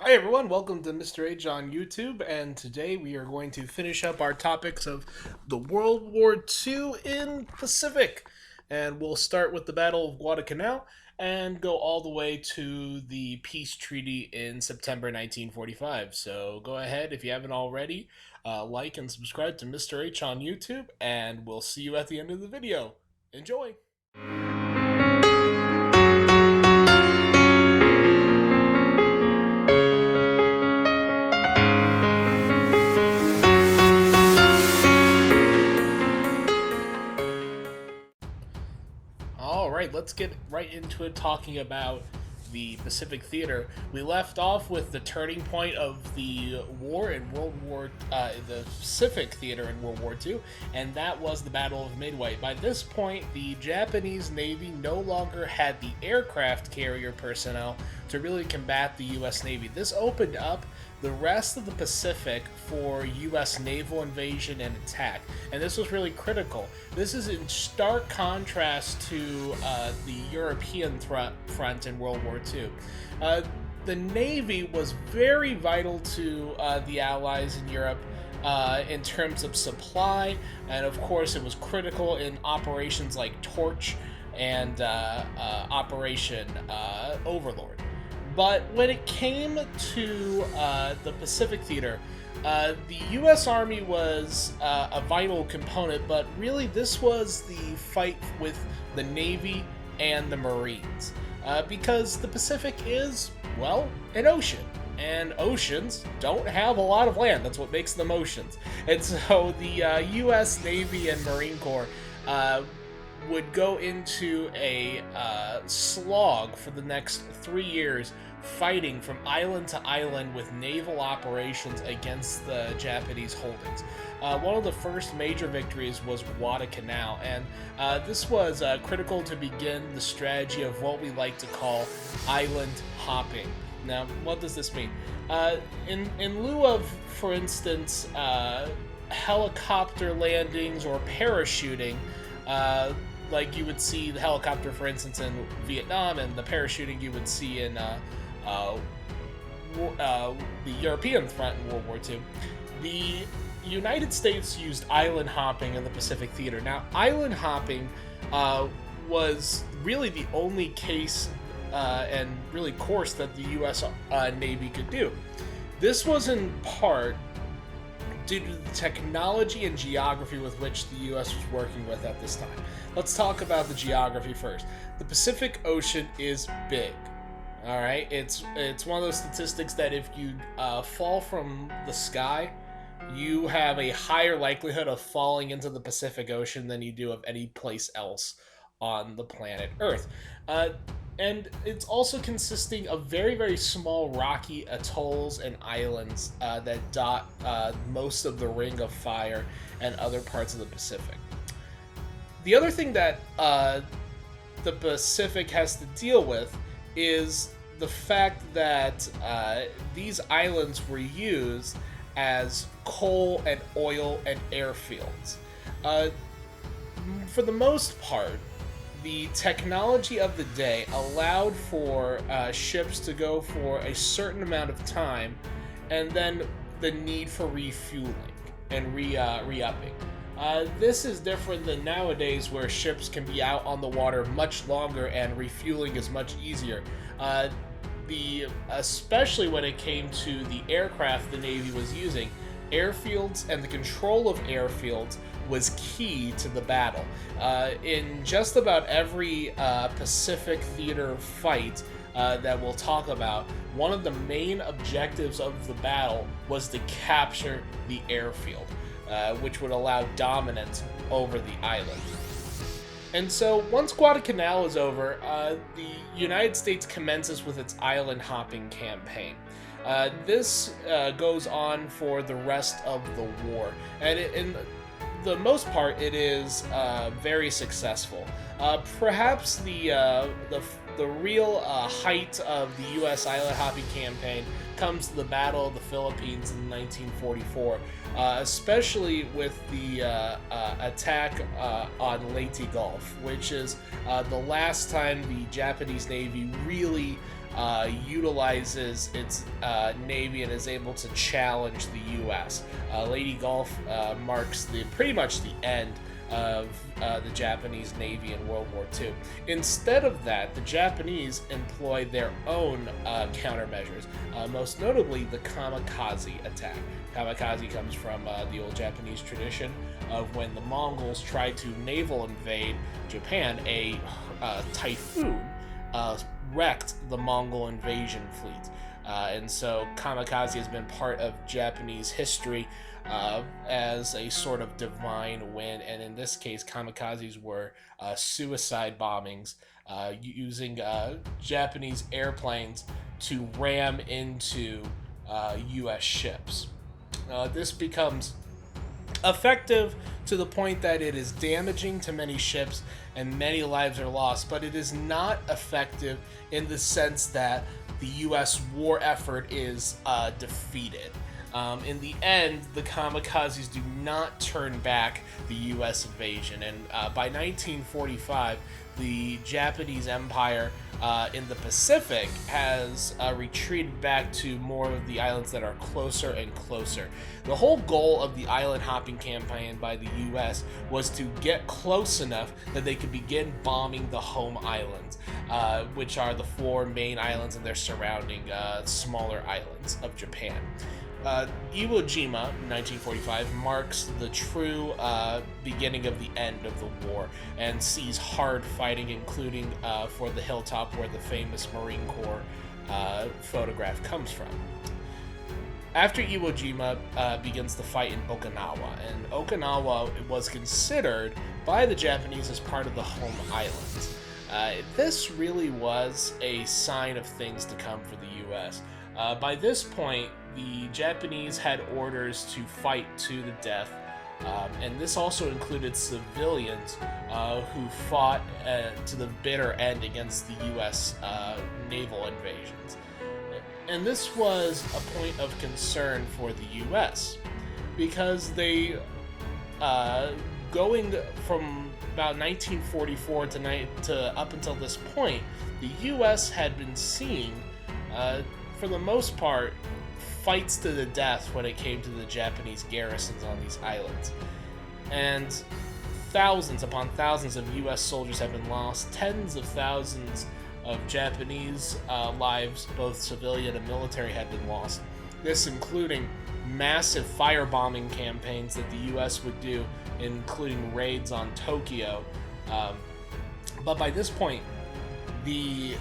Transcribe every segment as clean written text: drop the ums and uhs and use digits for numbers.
Hi everyone, welcome to Mr. H on YouTube, and today we are going to finish up our topics of the World War II in Pacific. And we'll start with the Battle of Guadalcanal and go all the way to the peace treaty in September 1945. So go ahead, if you haven't already, like and subscribe to Mr. H on YouTube, and we'll see you at the end of the video. Enjoy! All right, let's get right into it talking about the Pacific Theater. We left off with the turning point of the war in the Pacific Theater in World War II, and that was the Battle of Midway. By this point, the Japanese Navy no longer had the aircraft carrier personnel to really combat the U.S. Navy. This opened up the rest of the Pacific for U.S. naval invasion and attack, and this was really critical. This is in stark contrast to the European front in World War II. The Navy was very vital to the Allies in Europe in terms of supply, and of course it was critical in operations like Torch and Operation Overlord. But when it came to the Pacific Theater, the U.S. Army was a vital component, but really this was the fight with the Navy and the Marines. Because the Pacific is, well, an ocean. And oceans don't have a lot of land. That's what makes them oceans. And so the U.S. Navy and Marine Corps would go into a slog for the next 3 years, fighting from island to island with naval operations against the Japanese holdings. One of the first major victories was Guadalcanal, and this was critical to begin the strategy of what we like to call island hopping. Now, what does this mean? In lieu of, for instance, helicopter landings or parachuting, like you would see the helicopter, for instance, in Vietnam, and the parachuting you would see in the European front in World War II. The United States used island hopping in the Pacific Theater. Now, island hopping was really the only case and really course that the U.S. Navy could do. This was in part due to the technology and geography with which the U.S. was working with at this time. Let's talk about the geography first. The Pacific Ocean is big. All right, it's one of those statistics that if you fall from the sky, you have a higher likelihood of falling into the Pacific Ocean than you do of any place else on the planet Earth. And it's also consisting of very, very small rocky atolls and islands that dot most of the Ring of Fire and other parts of the Pacific. The other thing that the Pacific has to deal with is the fact that these islands were used as coal and oil and airfields. For the most part, the technology of the day allowed for ships to go for a certain amount of time, and then the need for refueling and re-upping. This is different than nowadays, where ships can be out on the water much longer and refueling is much easier. Especially when it came to the aircraft the Navy was using, airfields and the control of airfields was key to the battle. In just about every Pacific Theater fight that we'll talk about, one of the main objectives of the battle was to capture the airfield, which would allow dominance over the island. And so once Guadalcanal is over, the United States commences with its island hopping campaign. This goes on for the rest of the war, and in the most part, it is very successful. Perhaps the real height of the U.S. island hopping campaign comes to the Battle of the Philippines in 1944, especially with the attack on Leyte Gulf, which is the last time the Japanese Navy really utilizes its navy and is able to challenge the U.S. Lady Gulf marks pretty much the end of the Japanese Navy in World War II. Instead of that, the Japanese employ their own countermeasures, most notably the kamikaze attack. Kamikaze comes from the old Japanese tradition of when the Mongols tried to naval invade Japan, a typhoon wrecked the Mongol invasion fleet. And so kamikaze has been part of Japanese history as a sort of divine win, and in this case, kamikazes were suicide bombings using Japanese airplanes to ram into U.S. ships. This becomes effective to the point that it is damaging to many ships and many lives are lost, but it is not effective in the sense that the U.S. war effort is defeated. In the end, the kamikazes do not turn back the U.S. invasion, and by 1945, the Japanese Empire in the Pacific has retreated back to more of the islands that are closer and closer. The whole goal of the island hopping campaign by the U.S. was to get close enough that they could begin bombing the home islands, which are the 4 main islands and their surrounding smaller islands of Japan. Iwo Jima, 1945, marks the true beginning of the end of the war and sees hard fighting, including for the hilltop where the famous Marine Corps photograph comes from. After Iwo Jima begins the fight in Okinawa, and Okinawa was considered by the Japanese as part of the home islands. This really was a sign of things to come for the U.S. By this point, the Japanese had orders to fight to the death, and this also included civilians who fought to the bitter end against the U.S. Naval invasions. And this was a point of concern for the U.S. because they, going from about 1944 to up until this point, the U.S. had been seeing, for the most part, fights to the death when it came to the Japanese garrisons on these islands. And thousands upon thousands of U.S. soldiers have been lost, tens of thousands of Japanese lives, both civilian and military, had been lost. This including massive firebombing campaigns that the U.S. would do, including raids on Tokyo. But by this point, the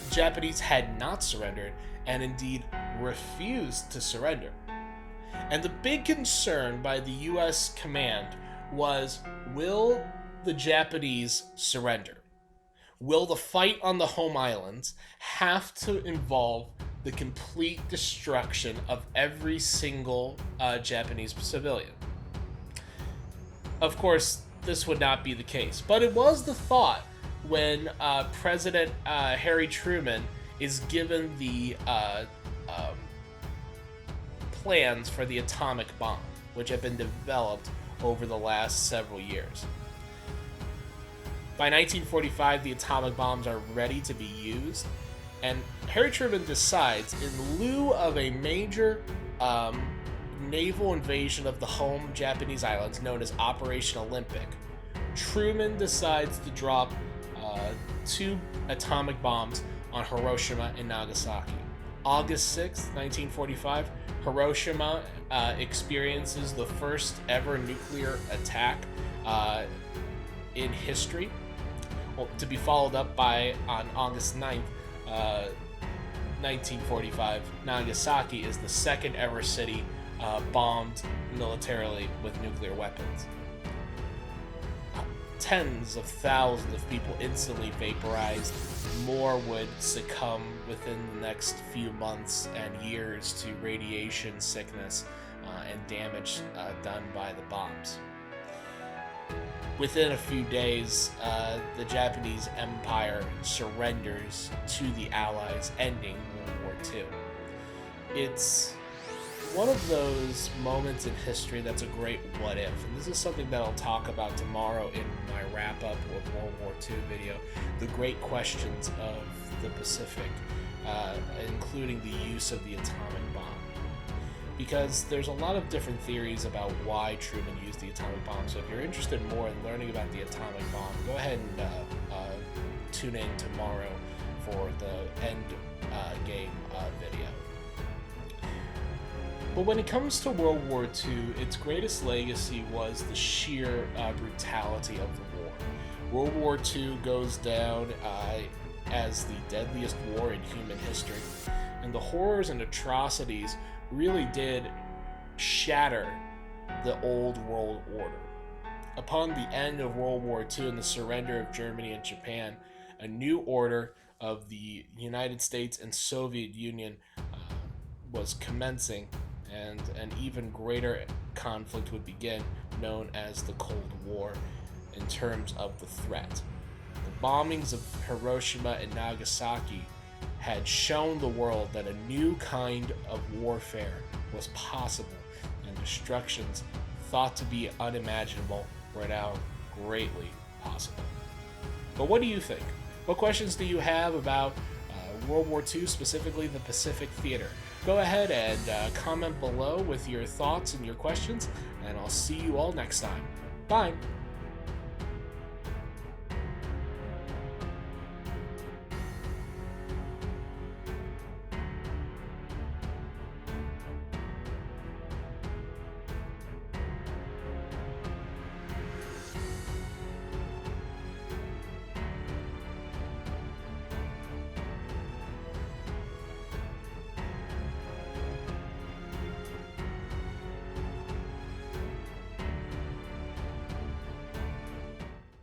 Japanese had not surrendered, and indeed refused to surrender. And the big concern by the U.S. command was, will the Japanese surrender? Will the fight on the home islands have to involve the complete destruction of every single Japanese civilian? Of course, this would not be the case, but it was the thought when President Harry Truman is given the plans for the atomic bomb, which have been developed over the last several years. By 1945, the atomic bombs are ready to be used, and Harry Truman decides, in lieu of a major naval invasion of the home Japanese islands known as Operation Olympic, Truman decides to drop 2 atomic bombs on Hiroshima and Nagasaki. August 6, 1945, Hiroshima experiences the first ever nuclear attack in history, to be followed up by, on August 9th, 1945, Nagasaki is the second ever city bombed militarily with nuclear weapons. Tens of thousands of people instantly vaporized. More would succumb within the next few months and years to radiation sickness and damage done by the bombs. Within a few days, the Japanese Empire surrenders to the Allies, ending World War II. It's one of those moments in history that's a great what if, and this is something that I'll talk about tomorrow in my wrap-up of World War II video, the great questions of the Pacific. including the use of the atomic bomb. Because there's a lot of different theories about why Truman used the atomic bomb. So if you're interested more in learning about the atomic bomb, go ahead and tune in tomorrow for the end game video. But when it comes to World War II, its greatest legacy was the sheer brutality of the war. World War II goes down as the deadliest war in human history, and the horrors and atrocities really did shatter the old world order. Upon the end of World War II and the surrender of Germany and Japan, a new order of the United States and Soviet Union was commencing, and an even greater conflict would begin, known as the Cold War, in terms of the threat. The bombings of Hiroshima and Nagasaki had shown the world that a new kind of warfare was possible, and destructions thought to be unimaginable were now greatly possible. But what do you think? What questions do you have about World War II, specifically the Pacific Theater? Go ahead and comment below with your thoughts and your questions, and I'll see you all next time. Bye!